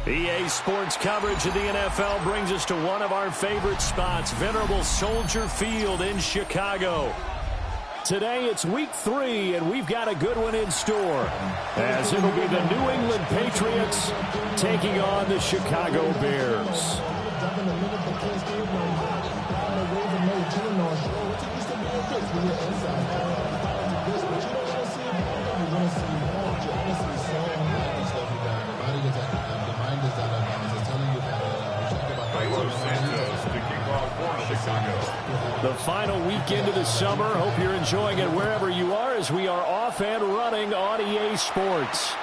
EA Sports coverage of the NFL brings us to one of our favorite spots, venerable Soldier Field in Chicago. Today it's week 3, and we've got a good one in store, as it'll be the New England Patriots taking on the Chicago Bears. The final weekend of the summer. Hope you're enjoying it wherever you are, as we are off and running on EA Sports.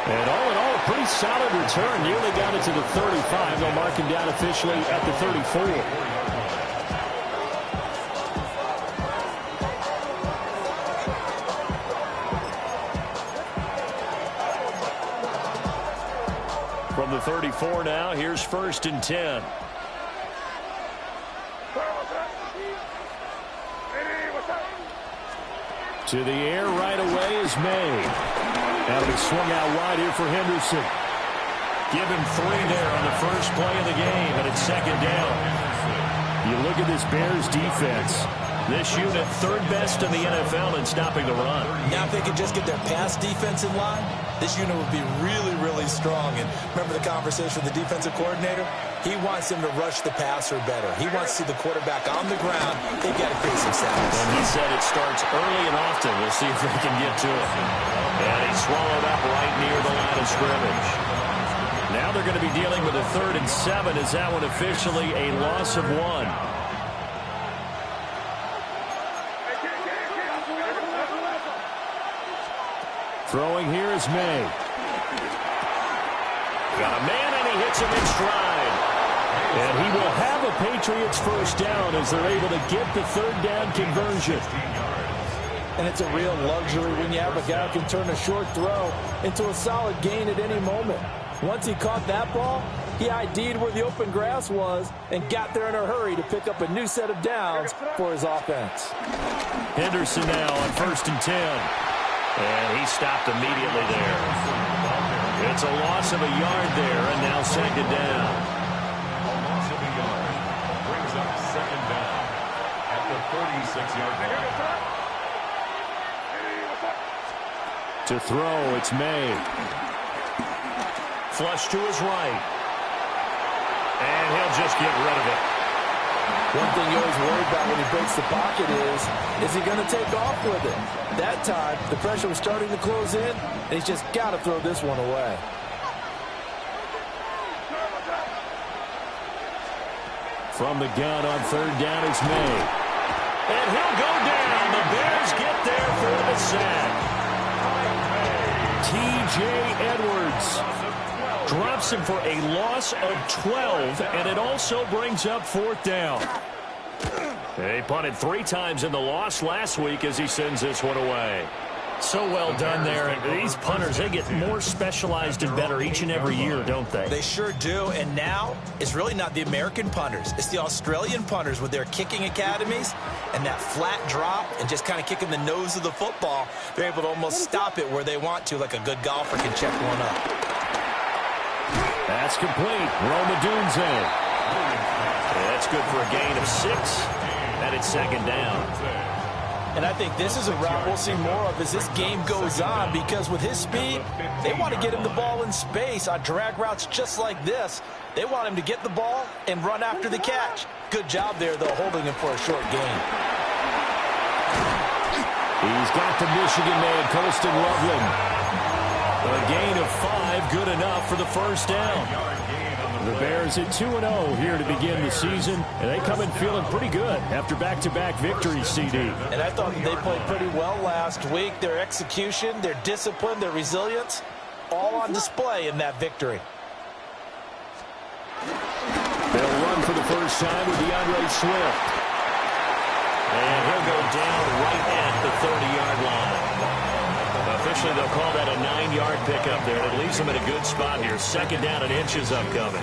And all in all, a pretty solid return. Nearly got it to the 35. They'll mark him down officially at the 34. From the 34 now, here's 1st and 10. To the air right away is May. That'll be swung out wide here for Henderson. Give him 3 there on the first play of the game, and it's 2nd down. You look at this Bears defense. This unit, 3rd best in the NFL in stopping the run. Now if they could just get their pass defense in line, this unit would be really, really strong. And remember the conversation with the defensive coordinator? He wants them to rush the passer better. He wants to see the quarterback on the ground. They've got to create some sacks. And he said it starts early and often. We'll see if they can get to it. And he swallowed up right near the line of scrimmage. Now they're going to be dealing with a 3rd and 7. Is that one officially a loss of 1? Throwing here is May. Got a man, and he hits him in stride. And he will have a Patriots first down as they're able to get the 3rd down conversion. And it's a real luxury when you have a guy who can turn a short throw into a solid gain at any moment. Once he caught that ball, he ID'd where the open grass was and got there in a hurry to pick up a new set of downs for his offense. Henderson now on 1st and 10. And he stopped immediately there. It's a loss of a yard there, and now 2nd down. A loss of a yard brings up 2nd down at the 36-yard line. To throw, it's May. Flush to his right. And he'll just get rid of it. One thing you always worry about when he breaks the pocket is he going to take off with it? That time, the pressure was starting to close in, and he's just got to throw this one away. From the gun on 3rd down is May. And he'll go down. The Bears get there for the sack. T.J. Edwards drops him for a loss of 12, and it also brings up 4th down. He punted 3 times in the loss last week as he sends this one away. So well done there. And these punters, they get more specialized and better each and every year, don't they? They sure do. And now it's really not the American punters. It's the Australian punters with their kicking academies and that flat drop and just kind of kicking the nose of the football. They're able to almost stop it where they want to, like a good golfer can check one up. That's complete. Roma Dunze. That's good for a gain of 6. And it's 2nd down. And I think this is a route we'll see more of as this game goes on, because with his speed, they want to get him the ball in space on drag routes just like this. They want him to get the ball and run after the catch. Good job there, though, holding him for a short gain. He's got the Michigan man, Colston Loveland. A gain of 5, good enough for the first down. The Bears at 2-0 here to begin the season, and they come in feeling pretty good after back-to-back victories, CD. And I thought they played pretty well last week. Their execution, their discipline, their resilience, all on display in that victory. They'll run for the first time with DeAndre Swift. And he'll go down right at the 30-yard line. Officially, they'll call that a 9-yard pickup there. It leaves them in a good spot here. 2nd down and inches upcoming.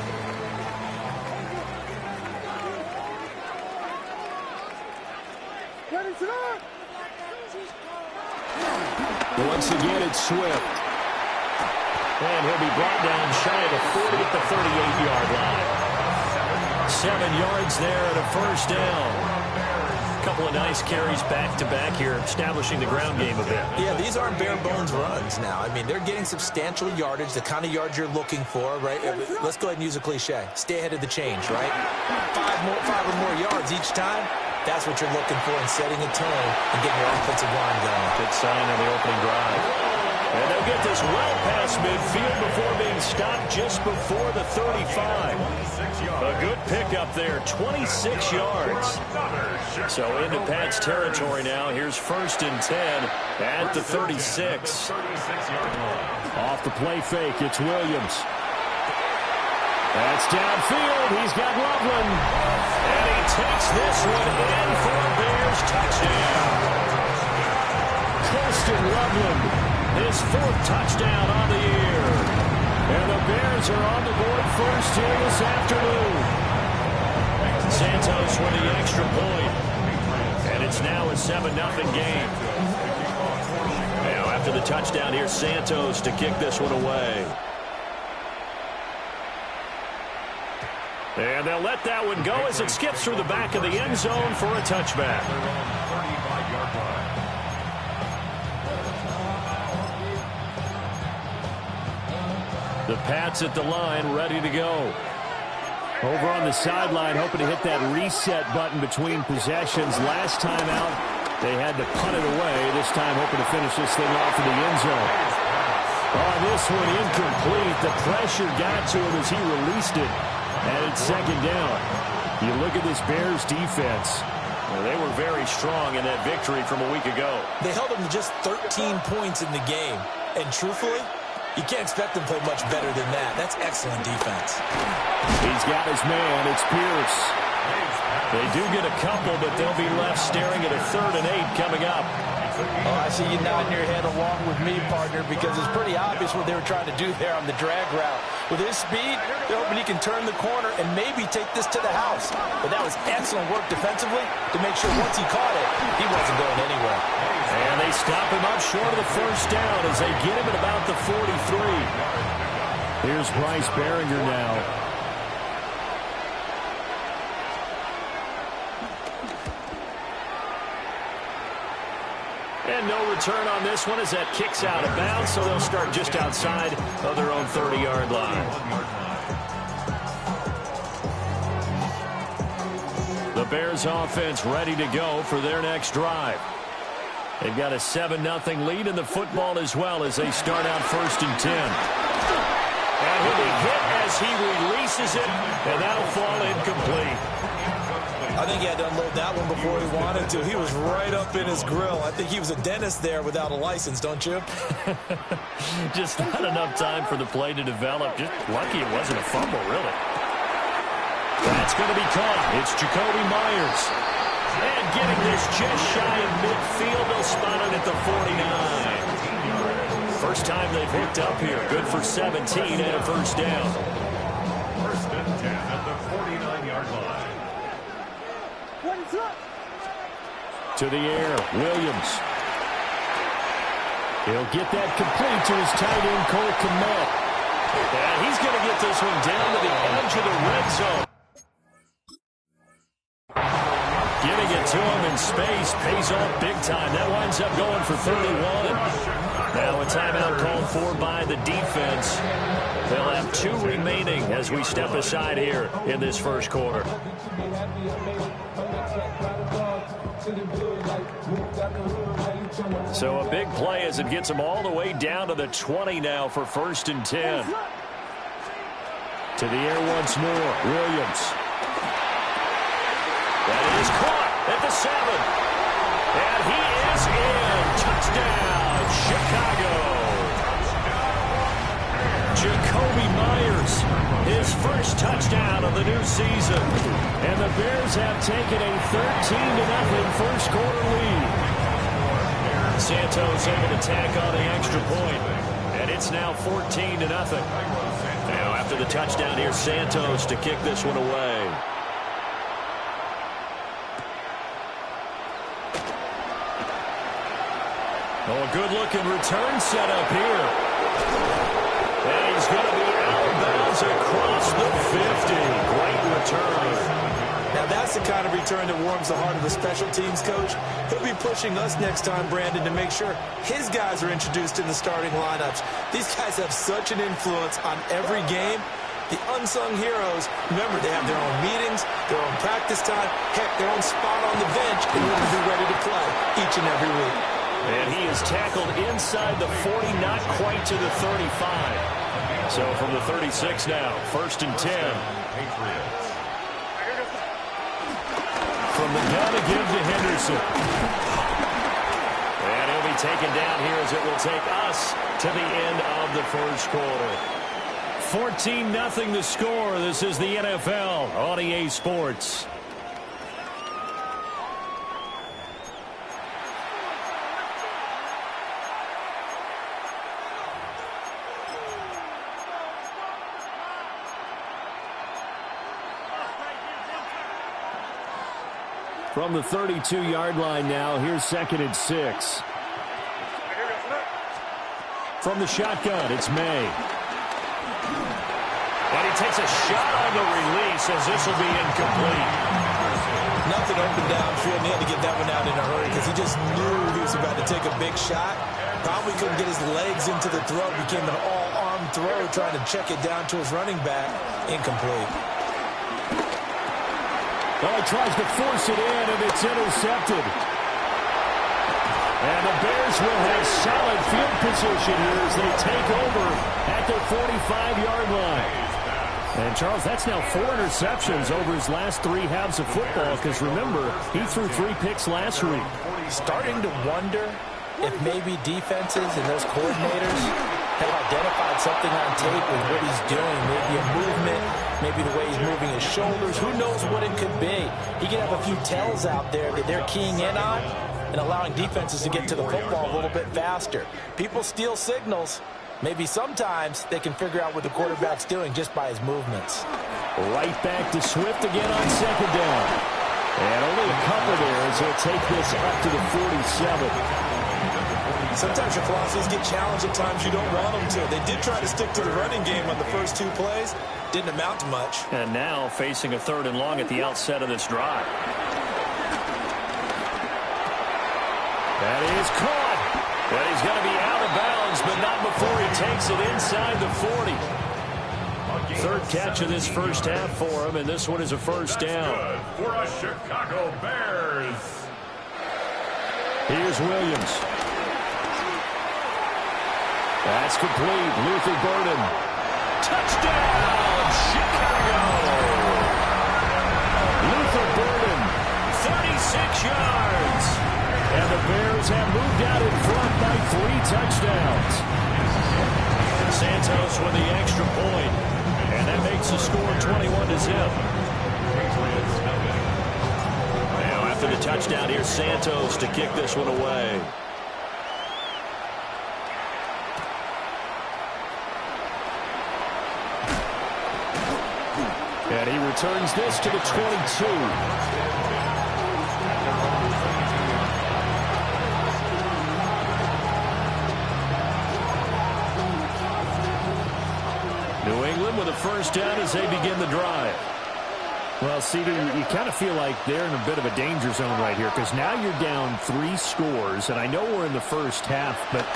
Once again, it's Swift. And he'll be brought down shy of the 40 at the 38-yard line. 7 yards there and a first down. A couple of nice carries back-to-back here, establishing the ground game a bit. Yeah, these aren't bare-bones runs now. I mean, they're getting substantial yardage, the kind of yards you're looking for, right? Let's go ahead and use a cliche. Stay ahead of the change, right? Five or more yards each time. That's what you're looking for in setting a tone and getting your offensive line going. Good sign on the opening drive. And they'll get this well past midfield before being stopped just before the 35. A good pickup there, 26 yards. So into Pat's territory now. Here's 1st and 10 at the 36. Off the play fake, it's Williams. That's downfield. He's got Loveland. And he takes this one in for a Bears touchdown. Colston Loveland. His 4th touchdown on the year. And the Bears are on the board first here this afternoon. Santos with the extra point. And it's now a 7-0 game. Now after the touchdown, here's Santos to kick this one away. And they'll let that one go as it skips through the back of the end zone for a touchback. The Pats at the line, ready to go. Over on the sideline, hoping to hit that reset button between possessions. Last time out, they had to punt it away. This time, hoping to finish this thing off in the end zone. Oh, this one incomplete. The pressure got to him as he released it. And it's 2nd down. You look at this Bears defense. Well, they were very strong in that victory from a week ago. They held them to just 13 points in the game. And truthfully, you can't expect them to play much better than that. That's excellent defense. He's got his man. It's Pierce. They do get a couple, but they'll be left staring at a 3rd and 8 coming up. Oh, I see you nodding your head along with me, partner, because it's pretty obvious what they were trying to do there on the drag route. With his speed, they're hoping he can turn the corner and maybe take this to the house. But that was excellent work defensively to make sure once he caught it, he wasn't going anywhere. And they stop him up short of the first down as they get him at about the 43. Here's Bryce Behringer now. And no return on this one as that kicks out of bounds, so they'll start just outside of their own 30-yard line. The Bears offense ready to go for their next drive. They've got a 7-0 lead in the football as well as they start out 1st and 10. And he'll be hit as he releases it, and that'll fall incomplete. I think he had to unload that one before he wanted to. He was right up in his grill. I think he was a dentist there without a license, don't you? Just not enough time for the play to develop. Just lucky it wasn't a fumble, really. That's going to be caught. It's Jacoby Myers. And getting this just shy of midfield. They'll spot it at the 49. First time they've hooked up here. Good for 17 and a first down. 1st and 10 at the 49-yard line. To the air, Williams. He'll get that complete to his tight end, Cole Kmet. And he's going to get this one down to the edge of the red zone. Giving it to him in space pays off big time. That winds up going for 31. Now a timeout called for by the defense. They'll have 2 remaining as we step aside here in this first quarter. So a big play as it gets them all the way down to the 20 now for 1st and 10. To the air once more, Williams. That is caught at the 7. And he is in. Touchdown, Chicago. Jacoby Myers, his first touchdown of the new season. And the Bears have taken a 13-0 first quarter lead. Santos able to tack on the extra point. And it's now 14-0. Now after the touchdown, here's Santos to kick this one away. Oh, a good-looking return set up here. And he's going to be out of bounds across the 50. Great return. Now, that's the kind of return that warms the heart of a special teams coach. He'll be pushing us next time, Brandon, to make sure his guys are introduced in the starting lineups. These guys have such an influence on every game. The unsung heroes, remember, they have their own meetings, their own practice time, heck, their own spot on the bench in order to be ready to play each and every week. And he is tackled inside the 40, not quite to the 35. So from the 36 now, 1st and 10. Patriots. From the gun to give to Henderson. And he'll be taken down here as it will take us to the end of the first quarter. 14-0 the score. This is the NFL on EA Sports. From the 32-yard line now, here's 2nd and 6. From the shotgun, it's May. And he takes a shot on the release as this will be incomplete. Nothing open downfield, and he had to get that one out in a hurry because he just knew he was about to take a big shot. Probably couldn't get his legs into the throw. Became an all-arm throw, trying to check it down to his running back. Incomplete. Well, he tries to force it in, and it's intercepted. And the Bears will have solid field position here as they take over at their 45-yard line. And, Charles, that's now 4 interceptions over his last 3 halves of football because, remember, he threw 3 picks last week. Starting to wonder if maybe defenses and those coordinators have identified something on tape with what he's doing. Maybe a movement, maybe the way he's moving his shoulders. Who knows what it could be? He could have a few tells out there that they're keying in on and allowing defenses to get to the football a little bit faster. People steal signals. Maybe sometimes they can figure out what the quarterback's doing just by his movements. Right back to Swift again on 2nd down. And only a couple there as he'll take this up to the 47. Sometimes your philosophies get challenged at times you don't want them to. They did try to stick to the running game on the first 2 plays. Didn't amount to much. And now facing a 3rd and long at the outset of this drive. That is caught. And he's going to be out of bounds, but not before he takes it inside the 40. 3rd catch of this first half for him, and this one is a first down. Good for us Chicago Bears. Here's Williams. That's complete. Luther Burden. Touchdown, Chicago! Luther Burden, 36 yards. And the Bears have moved out in front by 3 touchdowns. Santos with the extra point. And that makes the score 21-0. Now after the touchdown, here's Santos to kick this one away. And he returns this to the 22. New England with a first down as they begin the drive. Well, CD, you kind of feel like they're in a bit of a danger zone right here because now you're down 3 scores, and I know we're in the first half, but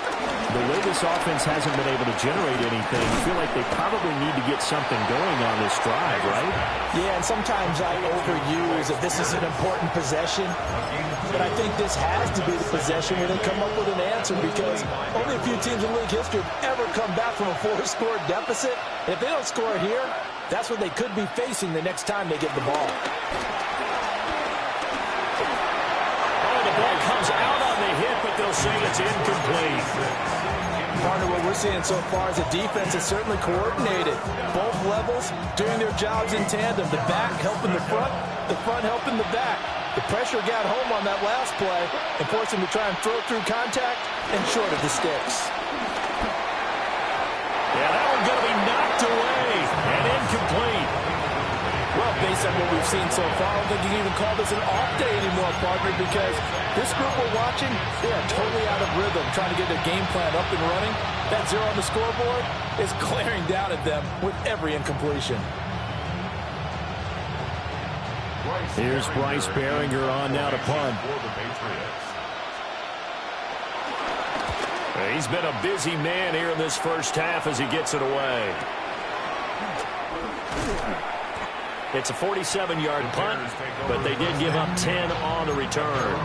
the way this offense hasn't been able to generate anything, I feel like they probably need to get something going on this drive, right? Yeah, and sometimes I overuse that this is an important possession, but I think this has to be the possession where they come up with an answer because only a few teams in league history have ever come back from a 4-score deficit. And if they don't score here, that's what they could be facing the next time they get the ball. Oh, the ball comes out on the hit, but they'll say it's incomplete. Part of what we're seeing so far is the defense is certainly coordinated. Both levels doing their jobs in tandem. The back helping the front helping the back. The pressure got home on that last play and forced him to try and throw through contact and short of the sticks. Yeah, that one's going to be knocked away and incomplete. Well, based based on what we've seen so far, I don't think you can even call this an off day anymore, partner, because this group we're watching, they are totally out of rhythm, trying to get their game plan up and running. That 0 on the scoreboard is glaring down at them with every incompletion. Here's Bryce Behringer on now to punt. He's been a busy man here in this first half as he gets it away. It's a 47-yard punt, but they did give up 10 on the return.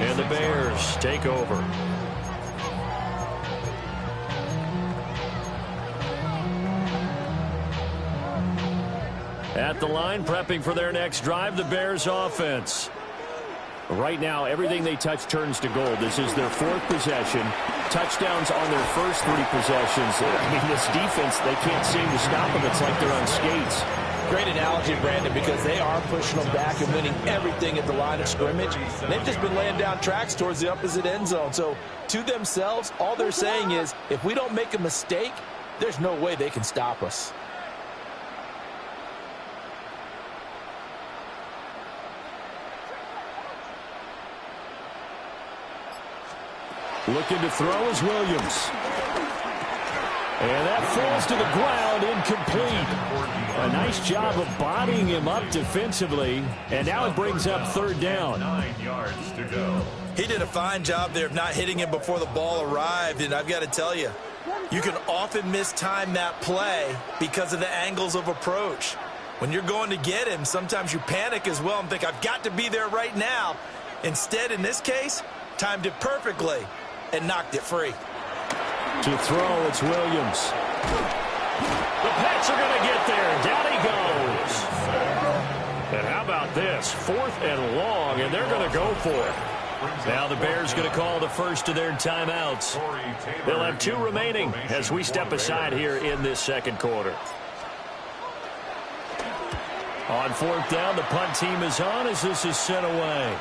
And the Bears take over. At the line, prepping for their next drive, the Bears offense. Right now, everything they touch turns to gold. This is their 4th possession. Touchdowns on their first 3 possessions. I mean, this defense, they can't seem to stop them. It's like they're on skates. Great analogy, Brandon, because they are pushing them back and winning everything at the line of scrimmage. They've just been laying down tracks towards the opposite end zone. So, to themselves, all they're saying is, if we don't make a mistake, there's no way they can stop us. Looking to throw is Williams. And that falls to the ground, incomplete. A nice job of bodying him up defensively. And now it brings up 3rd down. 9 yards to go. He did a fine job there of not hitting him before the ball arrived. And I've got to tell you, you can often mistime that play because of the angles of approach. When you're going to get him, sometimes you panic as well and think, I've got to be there right now. Instead, in this case, timed it perfectly and knocked it free. To throw, it's Williams. The Pats are going to get there. Down he goes. And how about this? 4th and long, and they're going to go for it. Now the Bears going to call the first of their timeouts. They'll have 2 remaining as we step aside here in this second quarter. On 4th down, the punt team is on as this is sent away.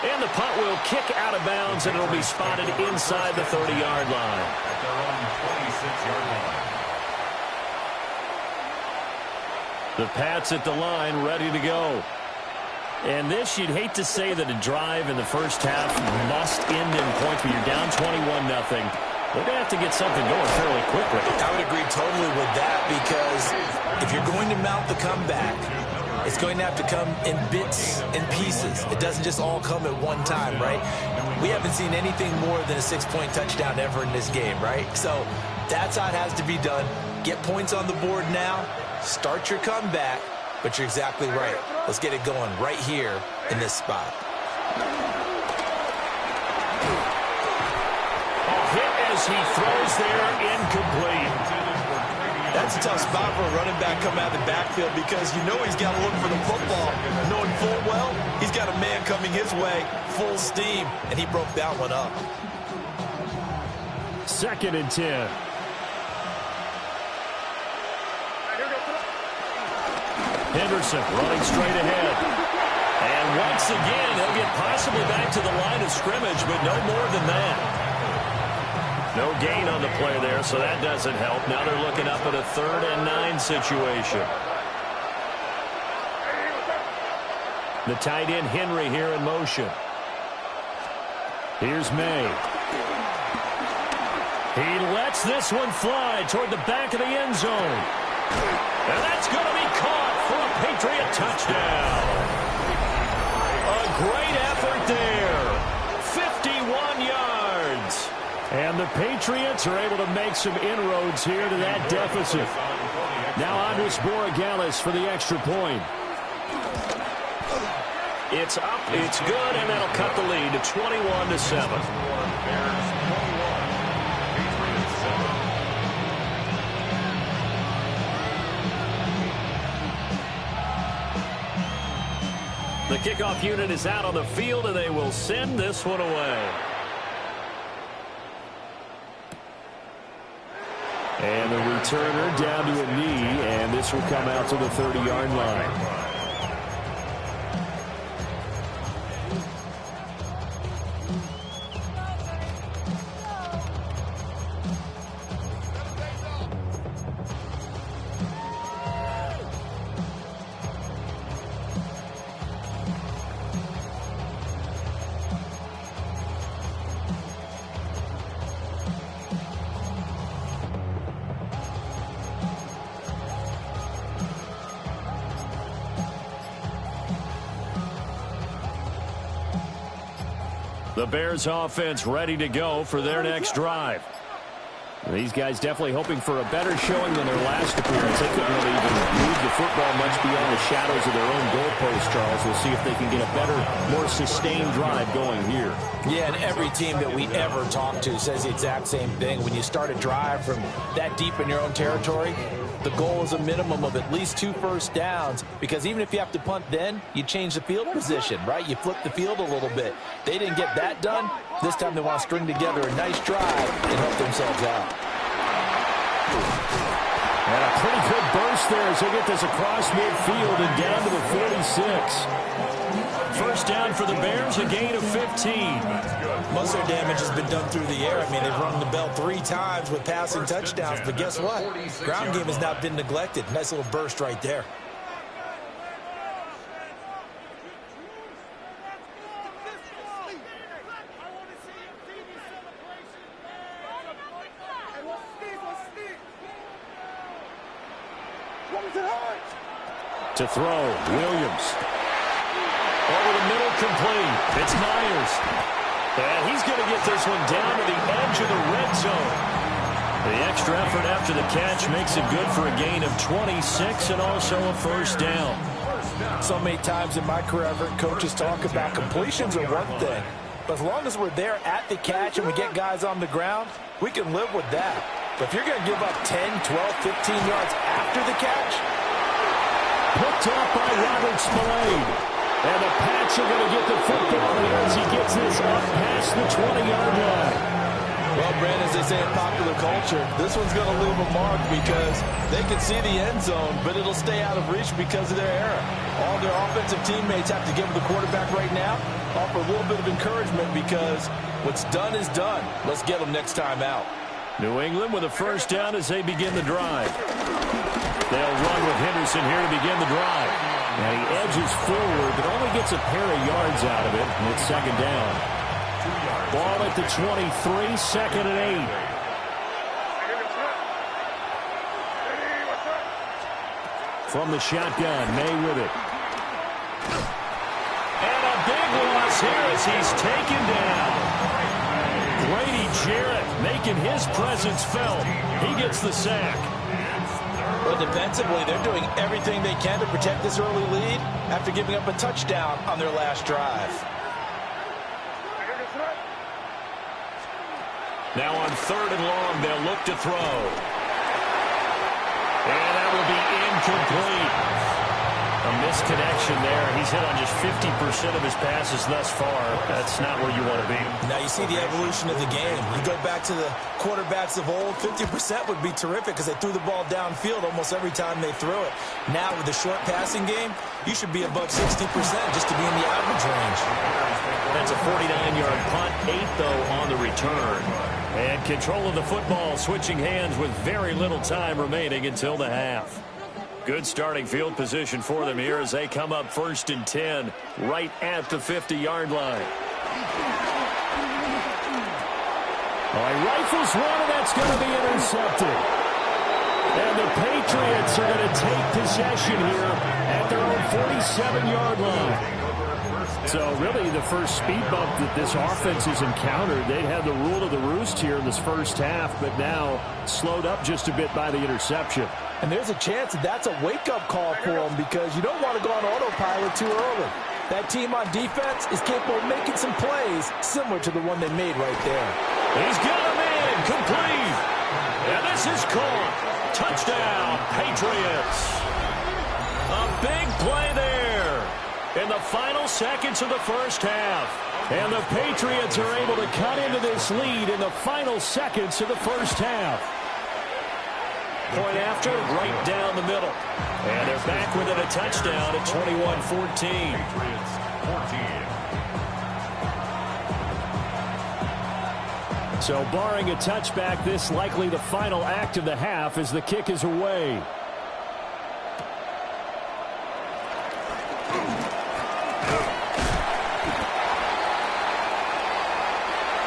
And the punt will kick out of bounds, and it'll be spotted inside the 30-yard line. At their own 26-yard line. The Pats at the line, ready to go. And this, you'd hate to say that a drive in the first half must end in points, but you're down 21-0. They're going to have to get something going fairly quickly. I would agree totally with that, because if you're going to mount the comeback, it's going to have to come in bits and pieces. It doesn't just all come at one time, right? We haven't seen anything more than a 6-point touchdown ever in this game, right? So that's how it has to be done. Get points on the board now. Start your comeback. But you're exactly right. Let's get it going right here in this spot. A hit as he throws there, incomplete. That's a tough spot for a running back coming out of the backfield, because you know he's got to look for the football, knowing full well he's got a man coming his way, full steam, and he broke that one up. 2nd and 10. Henderson running straight ahead. And once again, he'll get possibly back to the line of scrimmage, but no more than that. No gain on the play there, so that doesn't help. Now they're looking up at a 3rd and 9 situation. The tight end Henry here in motion. Here's May. He lets this one fly toward the back of the end zone. And that's going to be caught for a Patriot touchdown. A great effort there. 51 yards. And the Patriots are able to make some inroads here to that deficit. Now Andres Borregales for the extra point. It's up, it's good, and that'll cut the lead to 21-7. The kickoff unit is out on the field, and they will send this one away. And the returner down to a knee, and this will come out to the 30-yard line. The Bears offense ready to go for their next drive. These guys definitely hoping for a better showing than their last appearance. They couldn't really even move the football much beyond the shadows of their own goalpost, Charles. We'll see if they can get a better, more sustained drive going here. Yeah, and every team that we ever talk to says the exact same thing. When you start a drive from that deep in your own territory, the goal is a minimum of at least 2 first downs, because even if you have to punt then, you change the field position, right? You flip the field a little bit. They didn't get that done. This time they want to string together a nice drive and help themselves out. And a pretty good burst there as they get this across midfield and down to the 46. First down for the Bears, a gain of 15. Most of their damage has been done through the air. I mean, they've rung the bell 3 times with passing touchdowns, but guess what? Ground game has not been neglected. Nice little burst right there. To throw, Williams. Over the middle, complete. It's Myers. And he's going to get this one down to the edge of the red zone. The extra effort after the catch makes it good for a gain of 26 and also a first down. So many times in my career, I've heard coaches talk about completions are one thing. But as long as we're there at the catch and we get guys on the ground, we can live with that. But if you're going to give up 10, 12, 15 yards after the catch, picked up by Robert Spillane. And the Pats are going to get the football here as he gets this up past the 20-yard line. Well, Brandon, as they say in popular culture, this one's going to leave a mark because they can see the end zone, but it'll stay out of reach because of their error. All their offensive teammates have to give the quarterback right now, offer a little bit of encouragement because what's done is done. Let's get them next time out. New England with a first down as they begin the drive. They'll run with Henderson here to begin the drive. And he edges forward, but only gets a pair of yards out of it. And it's second down. Ball at the 23, second and 8. From the shotgun, May with it. And a big loss here as he's taken down. Grady Jarrett making his presence felt. He gets the sack. But defensively, they're doing everything they can to protect this early lead after giving up a touchdown on their last drive. Now on third and long, they'll look to throw. And that will be incomplete. A misconnection there. He's hit on just 50% of his passes thus far. That's not where you want to be. Now you see the evolution of the game. You go back to the quarterbacks of old, 50% would be terrific because they threw the ball downfield almost every time they threw it. Now with the short passing game, you should be above 60% just to be in the average range. That's a 49-yard punt, 8 though on the return. And control of the football switching hands with very little time remaining until the half. Good starting field position for them here as they come up first and 10 right at the 50-yard line. All right, rifles one, and that's going to be intercepted. And the Patriots are going to take possession here at their own 47-yard line. So really the first speed bump that this offense has encountered, they'd had the rule of the roost here in this first half, but now slowed up just a bit by the interception. And there's a chance that that's a wake-up call for them because you don't want to go on autopilot too early. That team on defense is capable of making some plays similar to the one they made right there. He's got him in, complete. And this is caught. Touchdown, Patriots. A big play there in the final seconds of the first half. And the Patriots are able to cut into this lead in the final seconds of the first half. Point after, right down the middle. And they're back within a touchdown at 21-14. So barring a touchback, this likely the final act of the half as the kick is away.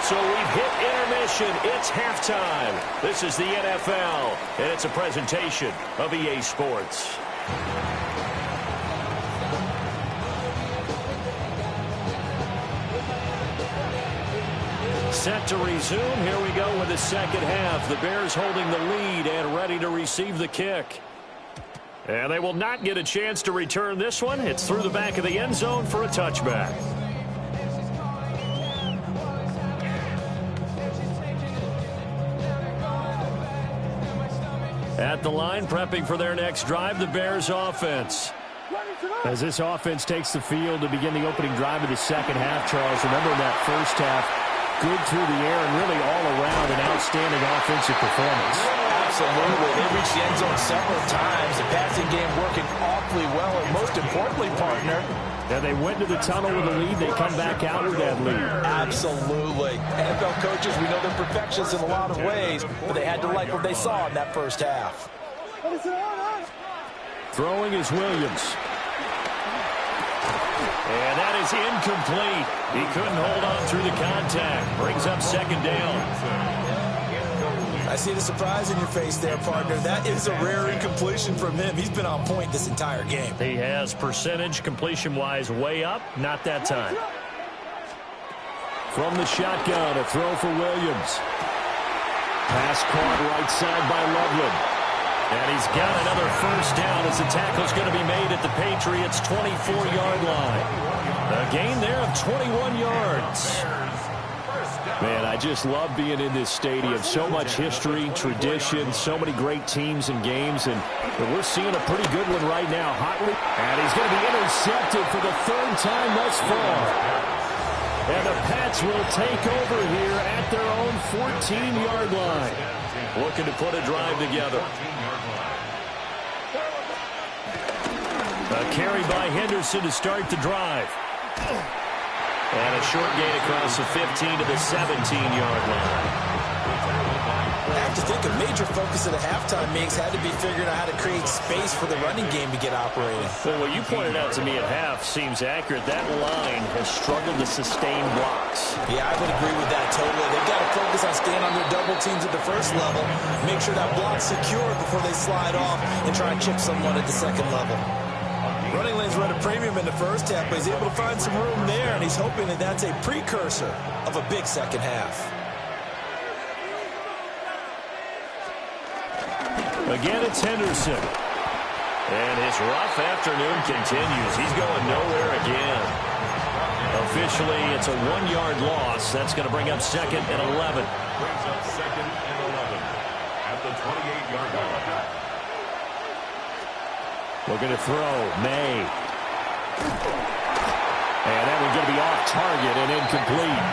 So we've hit intermission. It's halftime. This is the NFL, and it's a presentation of EA Sports. set to resume. Here we go with the second half. The Bears holding the lead and ready to receive the kick. And they will not get a chance to return this one. It's through the back of the end zone for a touchback. At the line, prepping for their next drive, the Bears offense. As this offense takes the field to begin the opening drive of the second half, Charles, remember in that first half, good through the air and really all around an outstanding offensive performance. Absolutely. They reached the end zone several times. The passing game working awfully well, and most importantly, partner, and they went to the tunnel with a lead. They come back out with that lead. Absolutely. NFL coaches, we know they're perfectionists in a lot of ways, but they had to like what they saw in that first half. Throwing is Williams. And that is incomplete. He couldn't hold on through the contact. Brings up second down. I see the surprise in your face there, partner. That is a rare incompletion from him. He's been on point this entire game. He has percentage completion-wise way up. Not that time. From the shotgun, a throw for Williams. Pass caught right side by Loveland. And he's got another first down as the tackle's going to be made at the Patriots' 24-yard line. A gain there of 21 yards. Man, I just love being in this stadium. So much history, tradition, so many great teams and games, and we're seeing a pretty good one right now. Hotly, and he's going to be intercepted for the third time thus far. And the Pats will take over here at their own 14-yard line. Looking to put a drive together. A carry by Henderson to start the drive. And a short gain across the 15 to the 17-yard line. I have to think a major focus of the halftime meetings had to be figuring out how to create space for the running game to get operating. Well, what you pointed out to me at half seems accurate. That line has struggled to sustain blocks. Yeah, I would agree with that totally. They've got to focus on staying on their double teams at the first level, make sure that block's secure before they slide off and try and chip someone at the second level. Running lanes were at a premium in the first half, but he's able to find some room there, and he's hoping that that's a precursor of a big second half. Again, it's Henderson. And his rough afternoon continues. He's going nowhere again. Officially, it's a 1-yard loss. That's going to bring up second and 11. Brings up second and 11 at the 28-yard line. Looking to throw. May. And that one's going to be off target and incomplete.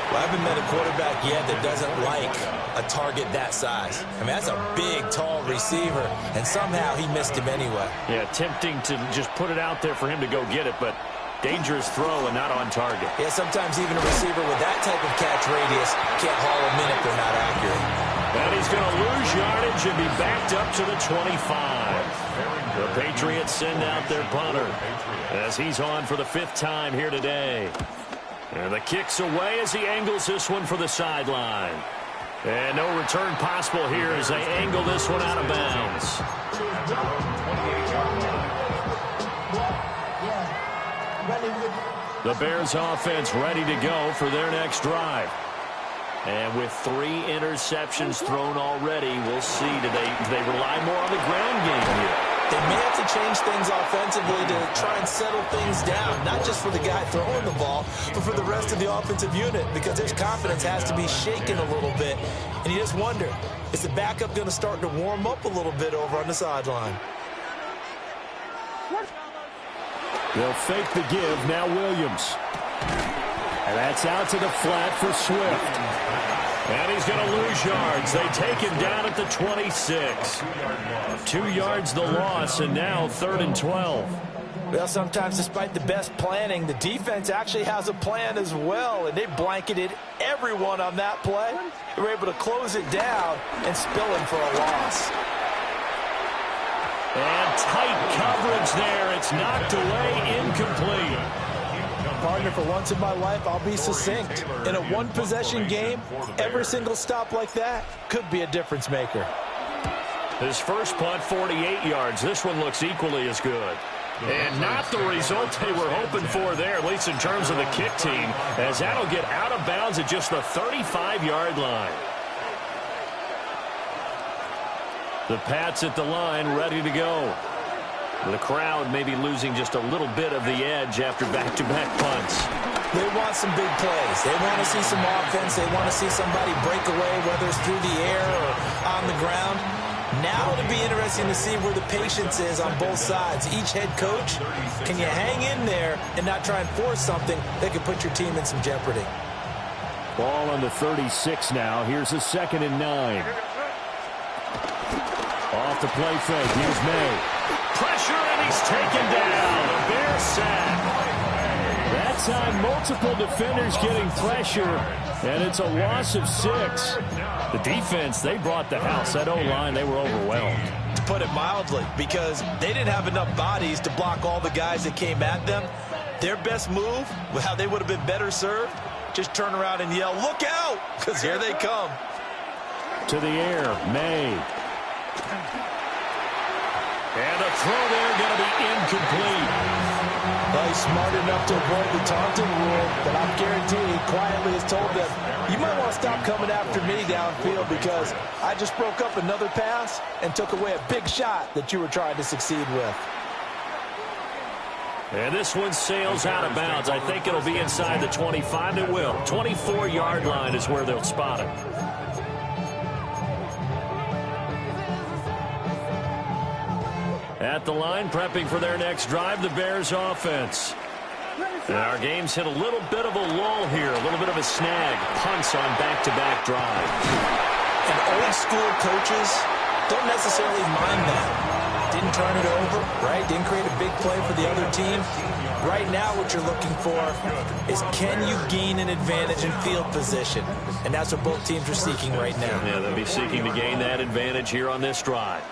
Well, I haven't met a quarterback yet that doesn't like a target that size. I mean, that's a big, tall receiver, and somehow he missed him anyway. Yeah, tempting to just put it out there for him to go get it, but dangerous throw and not on target. Yeah, sometimes even a receiver with that type of catch radius can't haul them in if they're not accurate. And he's going to lose yardage and be backed up to the 25. The Patriots send out their punter as he's on for the 5th time here today. And the kick's away as he angles this one for the sideline. And no return possible here as they angle this one out of bounds. The Bears offense ready to go for their next drive. And with 3 interceptions thrown already, we'll see. Do they rely more on the ground game here? They may have to change things offensively to try and settle things down, not just for the guy throwing the ball, but for the rest of the offensive unit, because his confidence has to be shaken a little bit. And you just wonder, is the backup going to start to warm up a little bit over on the sideline? They'll fake the give. Now Williams. And that's out to the flat for Swift. And he's going to lose yards. They take him down at the 26. 2 yards the loss, and now 3rd and 12. Well, sometimes despite the best planning, the defense actually has a plan as well, and they blanketed everyone on that play. They were able to close it down and spill him for a loss. And tight coverage there. It's knocked away, incomplete. Partner, for once in my life, I'll be succinct. In a one-possession game, every single stop like that could be a difference maker. His first punt, 48 yards. This one looks equally as good. And not the result they were hoping for there, at least in terms of the kick team, as that'll get out of bounds at just the 35-yard line. The Pats at the line, ready to go. The crowd may be losing just a little bit of the edge after back-to-back punts. They want some big plays. They want to see some offense. They want to see somebody break away, whether it's through the air or on the ground. Now it'll be interesting to see where the patience is on both sides. Each head coach, can you hang in there and not try and force something that could put your team in some jeopardy? Ball on the 36 now. Here's a 2nd and 9. Off the play fake. Here's May. Pressure, and he's taken down. The Bears sack. That time, multiple defenders getting pressure, and it's a loss of 6. The defense, they brought the house. That O-line, they were overwhelmed. To put it mildly, because they didn't have enough bodies to block all the guys that came at them. Their best move, well, they would have been better served, just turn around and yell, "Look out!" because here they come. To the air, May. And the throw there going to be incomplete. Well, he's smart enough to avoid the taunting rule, but I'm guaranteed he quietly has told them, you might want to stop coming after me downfield because I just broke up another pass and took away a big shot that you were trying to succeed with. And this one sails out of bounds. I think it'll be inside the 25. It will. 24-yard line is where they'll spot it. At the line, prepping for their next drive, the Bears offense. And our game's hit a little bit of a lull here, a little bit of a snag. Punts on back-to-back drive. And old school coaches don't necessarily mind that. Didn't turn it over, right? Didn't create a big play for the other team. Right now what you're looking for is can you gain an advantage in field position? And that's what both teams are seeking right now. Yeah, they'll be seeking to gain that advantage here on this drive.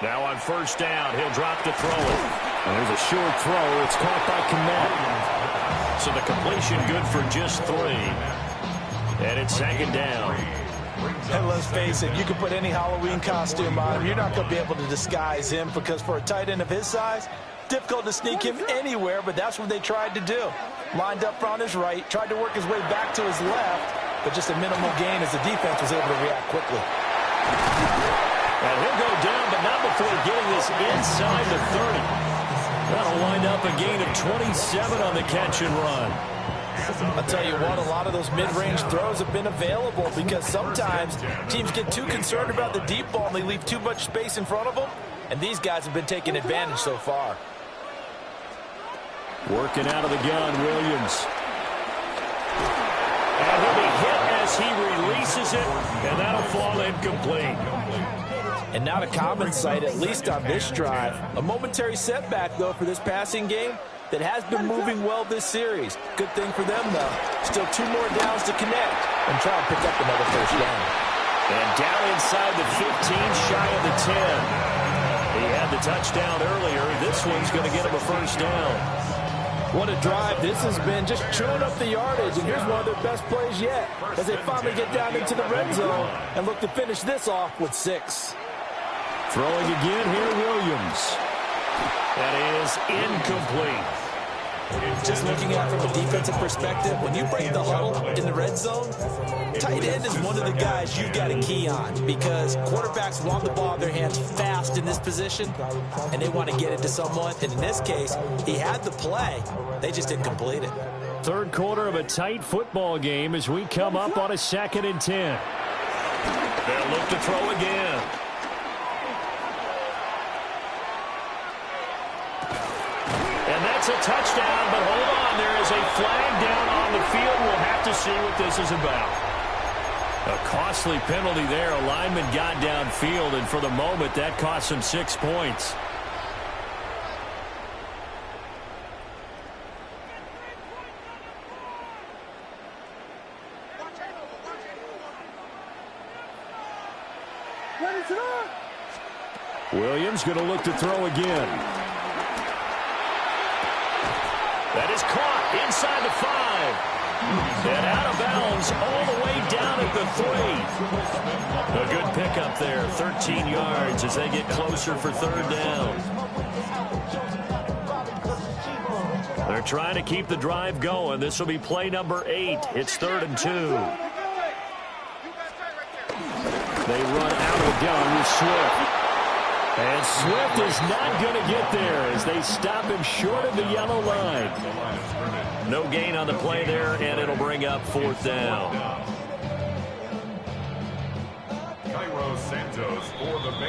Now on first down, he'll drop to throw it. And there's a short throw. It's caught by Kmet. So the completion good for just 3. And it's 2nd down. And let's face it, you can put any Halloween costume on him. You're not going to be able to disguise him because for a tight end of his size, difficult to sneak him anywhere, but that's what they tried to do. Lined up on his right, tried to work his way back to his left, but just a minimal gain as the defense was able to react quickly. And he'll go down, but not before getting this inside the 30. That'll wind up a gain of 27 on the catch and run. I'll tell you what, a lot of those mid-range throws have been available because sometimes teams get too concerned about the deep ball and they leave too much space in front of them, and these guys have been taking advantage so far. Working out of the gun, Williams. And he'll be hit as he releases it, and that'll fall incomplete. And not a common sight, at least on this drive. A momentary setback, though, for this passing game that has been moving well this series. Good thing for them, though. Still 2 more downs to connect and try and pick up another first down. And down inside the 15, shy of the 10. He had the touchdown earlier. This one's going to get him a first down. What a drive this has been, just chewing up the yardage. And here's one of their best plays yet as they finally get down into the red zone and look to finish this off with 6. Throwing again here, Williams. That is incomplete. Just looking at it from a defensive perspective, when you break the huddle in the red zone, tight end is one of the guys you've got to key on because quarterbacks want the ball in their hands fast in this position, and they want to get it to someone. And in this case, he had the play. They just didn't complete it. Third quarter of a tight football game as we come up on a 2nd and 10. They'll look to throw again. A touchdown, but hold on. There is a flag down on the field. We'll have to see what this is about. A costly penalty there. A lineman got downfield, and for the moment, that cost him 6 points. Williams going to look to throw again. That is caught inside the 5. And out of bounds all the way down at the 3. A good pickup there, 13 yards as they get closer for third down. They're trying to keep the drive going. This will be play number 8. It's 3rd and 2. They run out of the gun with Swift. And Swift is not going to get there as they stop him short of the yellow line. No gain on the play there, and it'll bring up 4th down.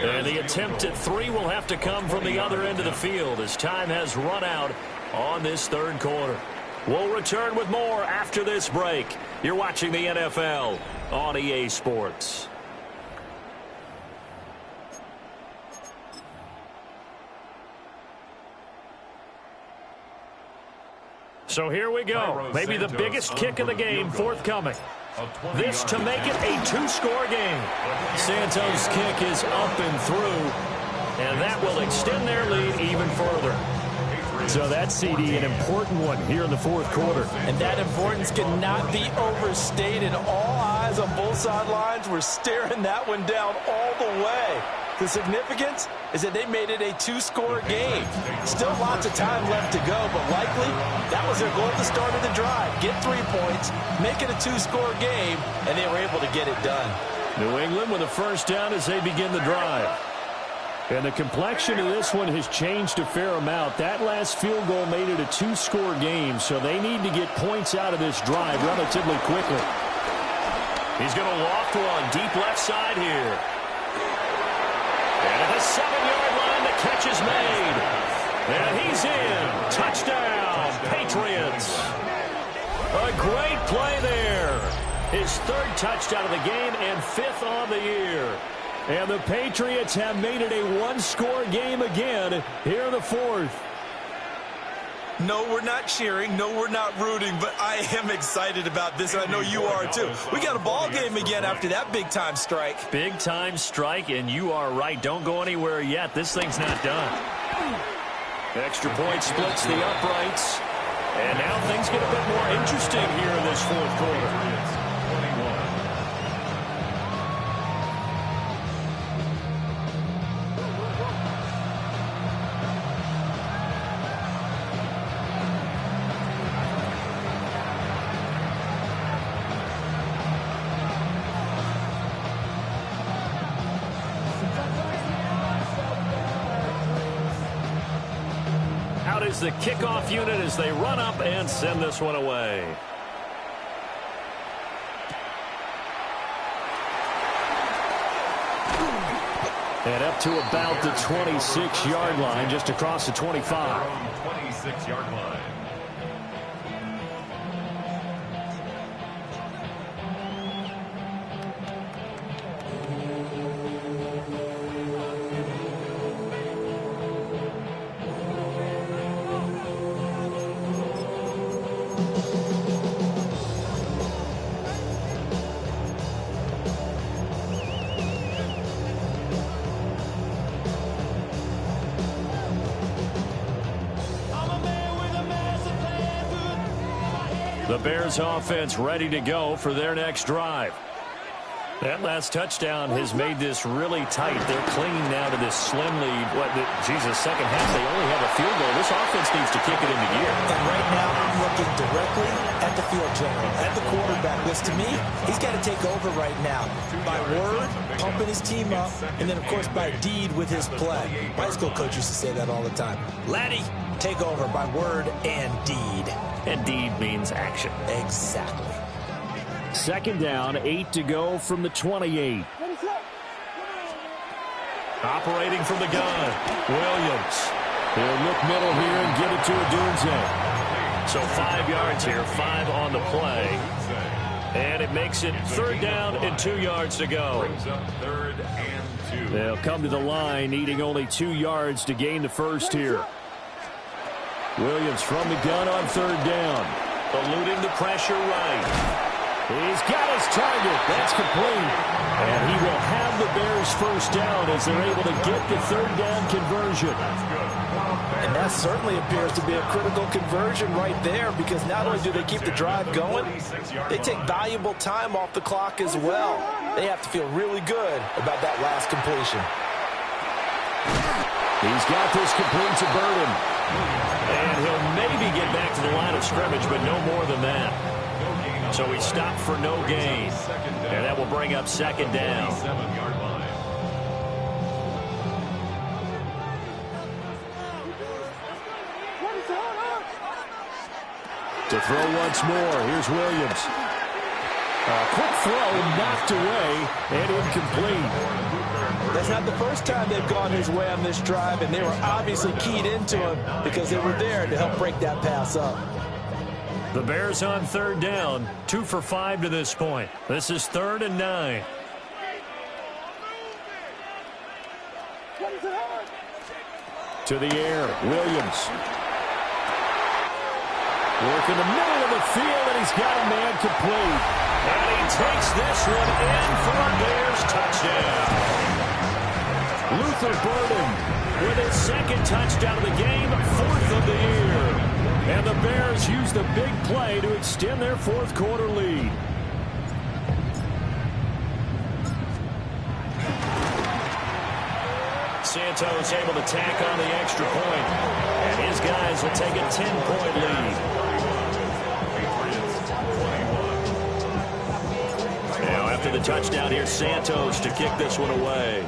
And the attempt at 3 will have to come from the other end of the field as time has run out on this 3rd quarter. We'll return with more after this break. You're watching the NFL on EA Sports. So here we go. Maybe the biggest kick of the game forthcoming. This to make it a 2-score game. Santos' kick is up and through, and that will extend their lead even further. So that's, CD, an important one here in the 4th quarter. And that importance cannot be overstated. All eyes on both sidelines were staring that one down all the way. The significance is that they made it a 2-score game. Still lots of time left to go, but likely that was their goal at the start of the drive. Get 3 points, make it a 2-score game, and they were able to get it done. New England with a first down as they begin the drive. And the complexion of this one has changed a fair amount. That last field goal made it a 2-score game, so they need to get points out of this drive relatively quickly. He's going to loft one deep left side here. And at the 7-yard line, the catch is made. And he's in. Touchdown, Patriots. A great play there. His 3rd touchdown of the game and 5th on the year. And the Patriots have made it a 1-score game again here in the 4th. No, we're not cheering. No, we're not rooting, but I am excited about this, and I know you are too. We got a ball game again after that big-time strike. Big-time strike, and you are right. Don't go anywhere yet. This thing's not done. Extra point splits the uprights. And now things get a bit more interesting here in this 4th quarter. Is the kickoff unit as they run up and send this one away. And up to about the 26-yard line, just across the 25. 26-yard line. The Bears offense ready to go for their next drive. That last touchdown has made this really tight. They're clinging now to this slim lead. Second half, they only have a field goal. This offense needs to kick it into gear. And right now, I'm looking directly at the field general, at the quarterback. Because to me, he's got to take over right now. By word, pumping his team up, and then, of course, by deed with his play. My school coach used to say that all the time. Laddie, take over by word and deed. And deed means action. Exactly. 2nd down, 8 to go from the 28. Operating from the gun, Williams. He'll look middle here and get it to Odunze. So 5 yards here, 5 on the play. And it makes it 3rd down and 2 yards to go. They'll come to the line, needing only 2 yards to gain the first here. Williams from the gun on 3rd down. Eluding the pressure right. He's got his target. That's complete. And he will have the Bears first down as they're able to get the 3rd down conversion. And that certainly appears to be a critical conversion right there, because not only do they keep the drive going, they take valuable time off the clock as well. They have to feel really good about that last completion. He's got this complete to Burden. And he'll maybe get back to the line of scrimmage, but no more than that. So he stopped for no gain. And that will bring up second down. To throw once more, here's Williams. A quick throw knocked away and incomplete. That's not the first time they've gone his way on this drive, and they were obviously keyed into him because they were there to help break that pass up. The Bears on third down, 2 for 5 to this point. This is 3rd and 9. To the air, Williams. Work in the middle of the field, and he's got a man complete. And he takes this one in for a Bears touchdown. Luther Burden with his second touchdown of the game, 4th of the year. And the Bears use the big play to extend their 4th quarter lead. Santos able to tack on the extra point. And his guys will take a 10-point lead. Now after the touchdown, here's Santos to kick this one away.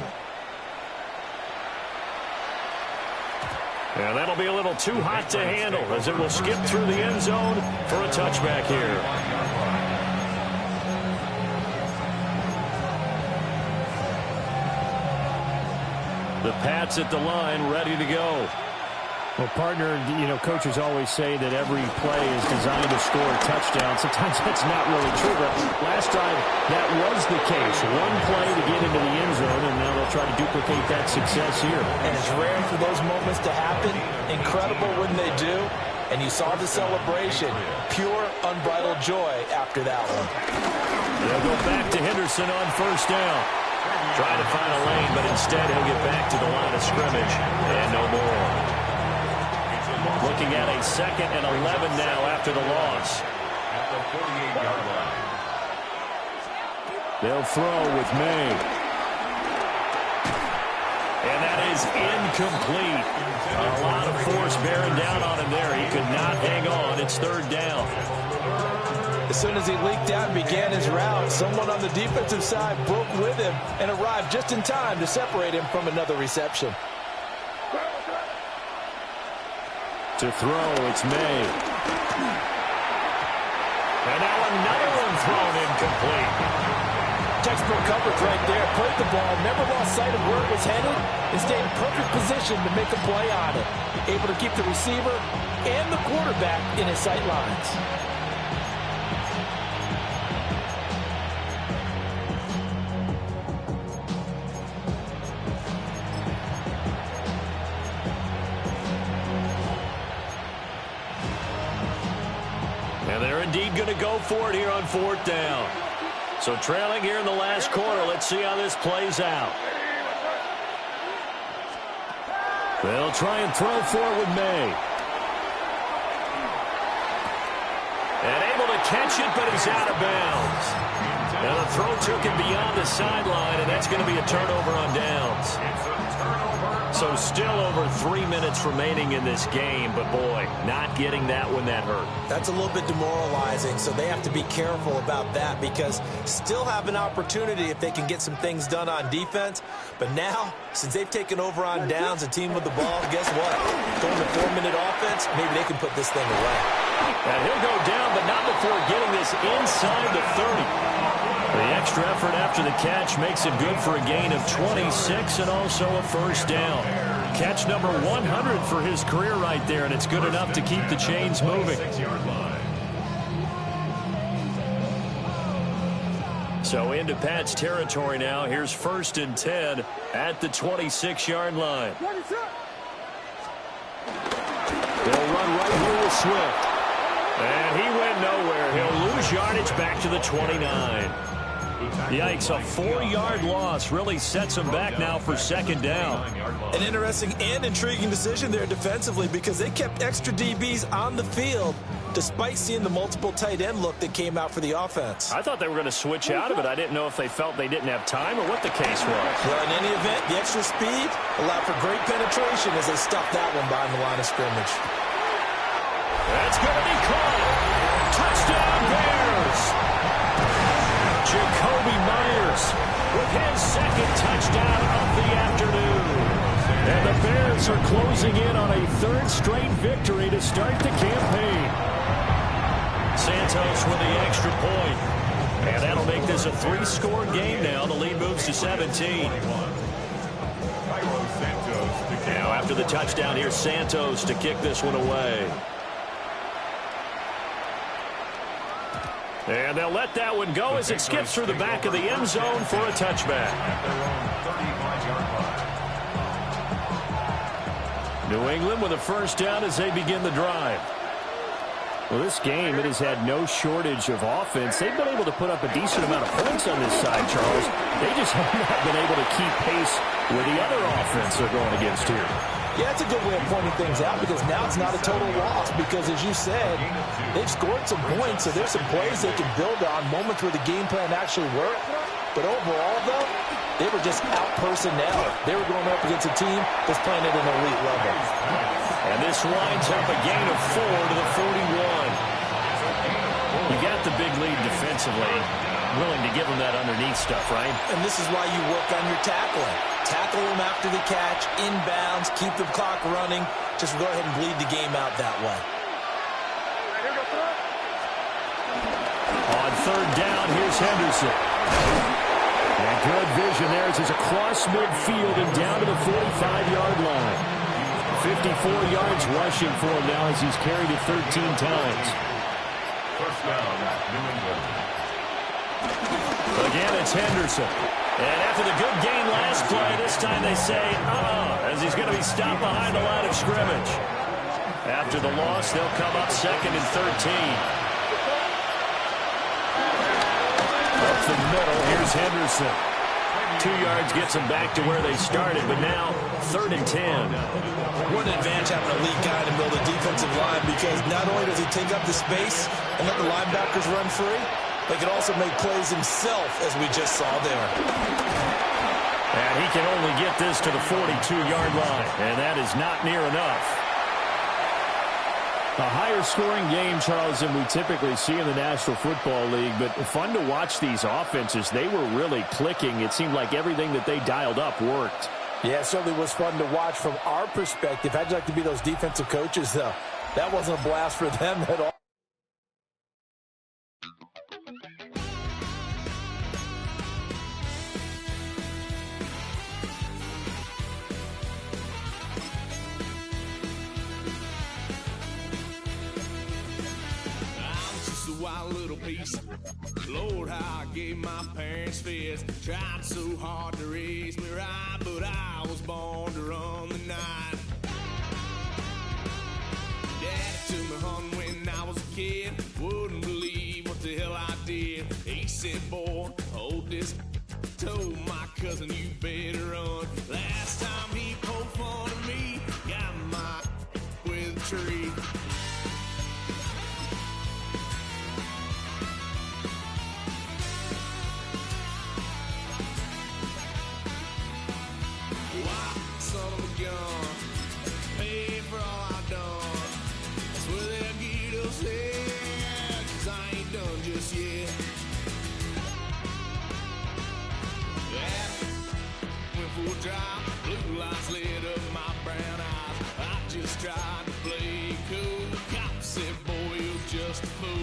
And that'll be a little too hot to handle as it will skip through the end zone for a touchback here. The Pats at the line, ready to go. Well, partner, coaches always say that every play is designed to score a touchdown. Sometimes that's not really true, but last time that was the case. One play to get into the end zone, and now they'll try to duplicate that success here. And it's rare for those moments to happen. Incredible when they do. And you saw the celebration. Pure, unbridled joy after that one. They'll go back to Henderson on first down. Trying to find a lane, but instead he'll get back to the line of scrimmage. And no more. Looking at a 2nd and 11 now after the loss. At the 48-yard line. They'll throw with May. And that is incomplete. A lot of force bearing down on him there. He could not hang on. It's 3rd down. As soon as he leaked out and began his route, someone on the defensive side broke with him and arrived just in time to separate him from another reception. To throw, it's May. And now another one thrown incomplete. Textbook coverage right there. Played the ball, never lost sight of where it was headed, and stayed in perfect position to make a play on it. Able to keep the receiver and the quarterback in his sight lines. And they're indeed going to go for it here on 4th down. So trailing here in the last quarter. Let's see how this plays out. They'll try and throw for it with May. And able to catch it, but he's out of bounds. Now the throw took him beyond the sideline, and that's going to be a turnover on downs. So still over 3 minutes remaining in this game, but boy, not getting that one that hurt. That's a little bit demoralizing, so they have to be careful about that because still have an opportunity if they can get some things done on defense. But now, since they've taken over on downs, a team with the ball, guess what? Going to 4-minute offense, maybe they can put this thing away. And he'll go down, but not before getting this inside the 30. The extra effort after the catch makes it good for a gain of 26 and also a first down. Catch number 100 for his career right there, and it's good enough to keep the chains moving. So into Pat's territory now. Here's 1st and 10 at the 26-yard line. They'll run right here with Swift. And he went nowhere. He'll lose yardage back to the 29. Yikes, a 4-yard loss really sets them back now for second down. An interesting and intriguing decision there defensively because they kept extra DBs on the field despite seeing the multiple tight end look that came out for the offense. I thought they were going to switch out of it. I didn't know if they felt they didn't have time or what the case was. Well, in any event, the extra speed allowed for great penetration as they stuffed that one behind the line of scrimmage. That's going to be caught. Touchdown, Bears. Jacoby Myers with his second touchdown of the afternoon. And the Bears are closing in on a third straight victory to start the campaign. Santos with the extra point. And that'll make this a 3-score game now. The lead moves to 17. Now after the touchdown, here's Santos to kick this one away. And they'll let that one go as it skips through the back of the end zone for a touchback. New England with a first down as they begin the drive. Well, this game, it has had no shortage of offense. They've been able to put up a decent amount of points on this side, Charles. They just have not been able to keep pace with the other offense they're going against here. Yeah, it's a good way of pointing things out because now it's not a total loss because, as you said, they've scored some points, so there's some plays they can build on, moments where the game plan actually worked. But overall, though, they were just out-personnel. They were going up against a team that's playing at an elite level. And this winds up a gain of 4 to the 41. You got the big lead defensively. Willing to give them that underneath stuff, right? And this is why you work on your tackling. Tackle them after the catch, inbounds, keep the clock running. Just go ahead and bleed the game out that way. On third down, here's Henderson. And good vision there as he's across midfield and down to the 45-yard line. 54 yards rushing for him now as he's carried it 13 times. First down, New England. Again, it's Henderson. And after the good gain last play, this time they say, as he's going to be stopped behind the line of scrimmage. After the loss, they'll come up second and 13. Up the middle, here's Henderson. 2 yards gets them back to where they started, but now third and 10. What an advantage having a lead guy to build a defensive line because not only does he take up the space and let the linebackers run free, but he can also make plays himself, as we just saw there. And he can only get this to the 42-yard line, and that is not near enough. A higher scoring game, Charles, than we typically see in the National Football League, but fun to watch these offenses. They were really clicking. It seemed like everything that they dialed up worked. Yeah, it certainly was fun to watch from our perspective. I'd like to be those defensive coaches, though. That wasn't a blast for them at all. Wild little piece. Lord, how I gave my parents fits. Tried so hard to raise me right, but I was born to run the night. Dad took me hunting when I was a kid. Wouldn't believe what the hell I did. He said, boy, hold this. Told my cousin, you better run. Last time he poked fun of me, got my with a tree. Son of a gun, pay for all I done. That's where they'll get us head, 'cause I ain't done just yet. Yeah, went for a drive, blue lights lit up my brown eyes. I just tried to play cool. Cop said, boy, you're just a fool.